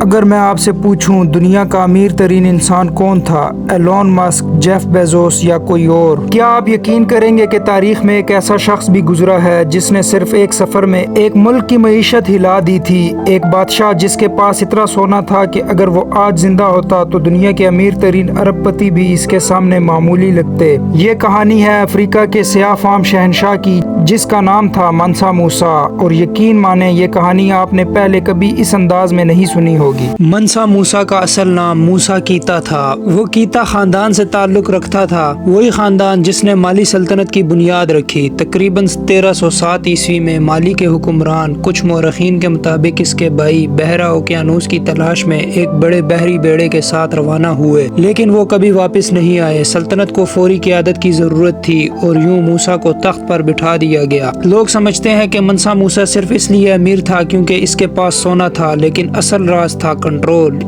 اگر میں آپ سے پوچھوں دنیا کا امیر ترین انسان کون تھا، ایلون مسک، جیف بیزوس یا کوئی اور، کیا آپ یقین کریں گے کہ تاریخ میں ایک ایسا شخص بھی گزرا ہے جس نے صرف ایک سفر میں ایک ملک کی معیشت ہلا دی تھی؟ ایک بادشاہ جس کے پاس اتنا سونا تھا کہ اگر وہ آج زندہ ہوتا تو دنیا کے امیر ترین ارب پتی بھی اس کے سامنے معمولی لگتے۔ یہ کہانی ہے افریقہ کے سیاہ فام شہنشاہ کی جس کا نام تھا منسا موسیٰ، اور یقین مانیں یہ کہانی آپ نے پہلے کبھی اس انداز میں نہیں سنی ہوگی۔ منسا موسیٰ کا اصل نام موسیٰ کیتا تھا۔ وہ کیتا خاندان سے تعلق رکھتا تھا، وہی خاندان جس نے مالی سلطنت کی بنیاد رکھی۔ تقریباً 1307 عیسوی میں مالی کے حکمران، کچھ مورخین کے مطابق اس کے بھائی، بحیرہ اوقیانوس کی تلاش میں ایک بڑے بحری بیڑے کے ساتھ روانہ ہوئے، لیکن وہ کبھی واپس نہیں آئے۔ سلطنت کو فوری قیادت کی ضرورت تھی اور یوں موسیٰ کو تخت پر بٹھا دیا گیا۔ لوگ سمجھتے ہیں کہ منسا موسیٰ صرف اس لیے امیر تھا کیونکہ اس کے پاس سونا تھا، لیکن اصل راز تھا کنٹرول۔